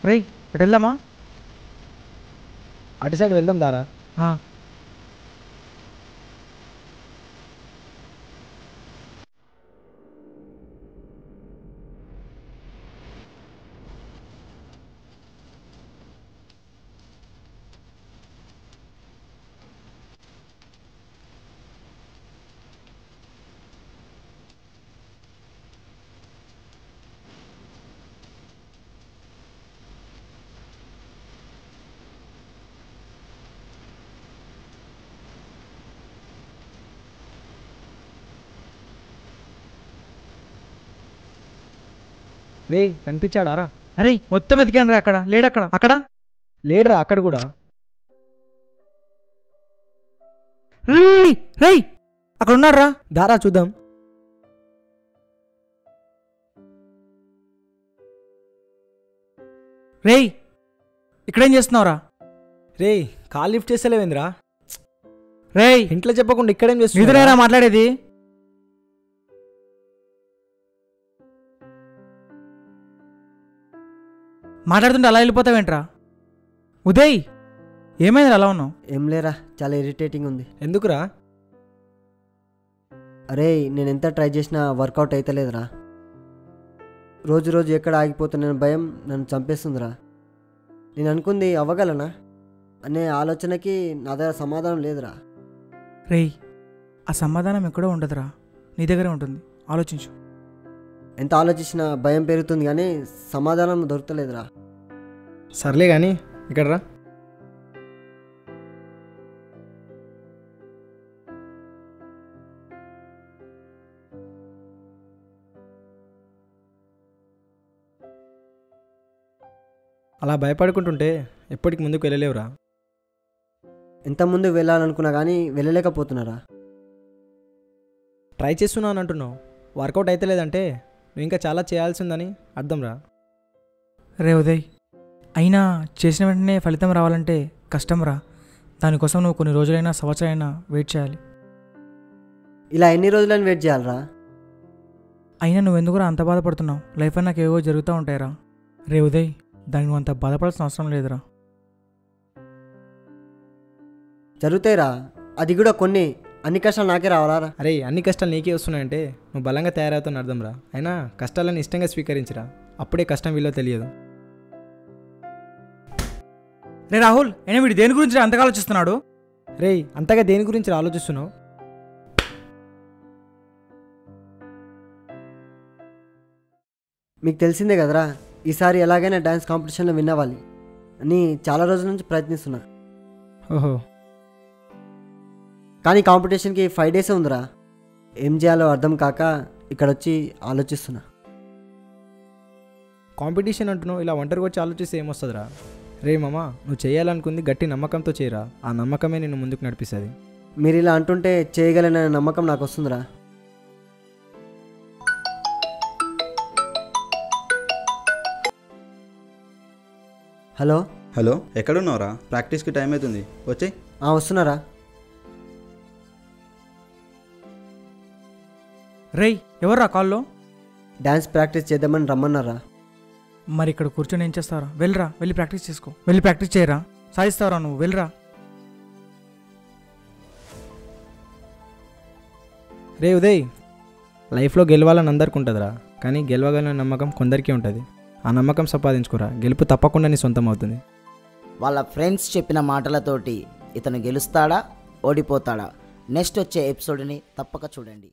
రేయ్ ఇటు వెళ్దామా? అటు సైడ్ వెళ్దాం దారా. రే కనిపించాడారా? అరే మొత్తం ఎతికాను రా, అక్కడ లేడక్కడ. అక్కడ లేడురా అక్కడ కూడా. రేయ్ రేయ్ అక్కడ ఉన్నాడు రా. దారా చూద్దాం. రేయ్ ఇక్కడేం చేస్తున్నావురా? రే కాల్ లిఫ్ట్ చేస్తలేవేంద్రా? రేయ్ ఇంట్లో చెప్పకుండా ఇక్కడేం నిధులేరా చేస్తున్నా? మాట్లాడేది? మాట్లాడుతుంటే అలా వెళ్ళిపోతావేంట్రా? ఉదయ్ ఏమైంది అలా ఉన్నావు? ఏం లేరా, చాలా ఇరిటేటింగ్ ఉంది. ఎందుకురా? అరే నేను ఎంత ట్రై చేసినా వర్కౌట్ అవుతలేదురా. రోజు రోజు ఎక్కడ ఆగిపోతున్న భయం నన్ను చంపేస్తుందిరా. నేను అనుకుంది అవ్వగలనా అనే ఆలోచనకి నా దగ్గర సమాధానం లేదురా. రేయ్ ఆ సమాధానం ఎక్కడో ఉండదురా, నీ దగ్గరే ఉంటుంది. ఆలోచించు. ఎంత ఆలోచించినా భయం పెరుగుతుంది కానీ సమాధానం దొరకలేదురా. సర్లే కానీ ఇక్కడ రా. అలా భయపడుకుంటుంటే ఎప్పటికి ముందుకు వెళ్ళలేవురా. ఎంత ముందుకు వెళ్ళాలనుకున్నా కానీ వెళ్ళలేకపోతున్నారా. ట్రై చేస్తున్నాను అంటున్నావు, వర్కౌట్ అయితే లేదంటే నువ్వు ఇంకా చాలా చేయాల్సి ఉందని అర్థం రా. రే ఉదయ్, అయినా చేసిన వెంటనే ఫలితం రావాలంటే కష్టం రా. దానికోసం నువ్వు కొన్ని రోజులైనా సంవత్సరాలైనా వెయిట్ చేయాలి. ఇలా ఎన్ని రోజులని వెయిట్ చేయాలరా? అయినా నువ్వెందుకురా అంత బాధపడుతున్నావు? లైఫ్ అన్నాక ఏవో జరుగుతూ ఉంటాయిరా. రే ఉదయ్, దానికి నువ్వు అంత బాధపడాల్సిన అవసరం లేదురా. జరుగుతాయిరా, అది కూడా కొన్ని. అన్ని కష్టాలు నాకే రావాలా? అరే అన్ని కష్టాలు నీకే వస్తున్నాయంటే నువ్వు బలంగా తయారవుతావు అర్థం రా. అయినా కష్టాలను ఇష్టంగా స్వీకరించరా, అప్పుడే కష్టం విలువ తెలియదు. రే రాహుల్, అయినా వీడు దేని గురించి అంతగా ఆలోచిస్తున్నాడు? రే అంతగా దేని గురించి ఆలోచిస్తున్నావు? మీకు తెలిసిందే కదరా, ఈసారి ఎలాగైనా డ్యాన్స్ కాంపిటీషన్లో విన్ అవ్వాలి అని చాలా రోజుల నుంచి ప్రయత్నిస్తున్నా. ఓహో, కానీ కాంపిటీషన్కి 5 డేసే ఉందిరా. ఏం చేయాలో అర్థం కాక ఇక్కడ వచ్చి ఆలోచిస్తున్నా. కాంపిటీషన్ అంటున్నావు, ఇలా ఒంటరిగా వచ్చి ఆలోచిస్తే ఏమొస్తుందిరా? రే మామ, నువ్వు చేయాలనుకుంది గట్టి నమ్మకంతో చేయరా. ఆ నమ్మకమే నిన్ను ముందుకు నడిపిస్తుంది. మీరు ఇలా అంటుంటే చేయగలననే నమ్మకం నాకు వస్తుందిరా. హలో హలో, ఎక్కడున్నావురా? ప్రాక్టీస్కి టైం అవుతుంది, వచ్చి. వస్తున్నారా? రేయ్ ఎవర్రా కాల్లో? డ్యాన్స్ ప్రాక్టీస్ చేద్దామని రమ్మన్నారా. మరి ఇక్కడ కూర్చొని ఏం చేస్తారా? వెళ్ళరా, వెళ్ళి ప్రాక్టీస్ చేసుకో. వెళ్ళి ప్రాక్టీస్ చేయరా, సాధిస్తావరా నువ్వు. వెళ్ళరా. రే ఉదయ్, లైఫ్లో గెలవాలని అందరికీ ఉంటుందిరా, కానీ గెలవగలిగిన నమ్మకం కొందరికీ ఉంటుంది. ఆ నమ్మకం సంపాదించుకోరా, గెలుపు తప్పకుండా నీ సొంతం అవుతుంది. వాళ్ళ ఫ్రెండ్స్ చెప్పిన మాటలతోటి ఇతను గెలుస్తాడా, ఓడిపోతాడా? నెక్స్ట్ వచ్చే ఎపిసోడ్ని తప్పక చూడండి.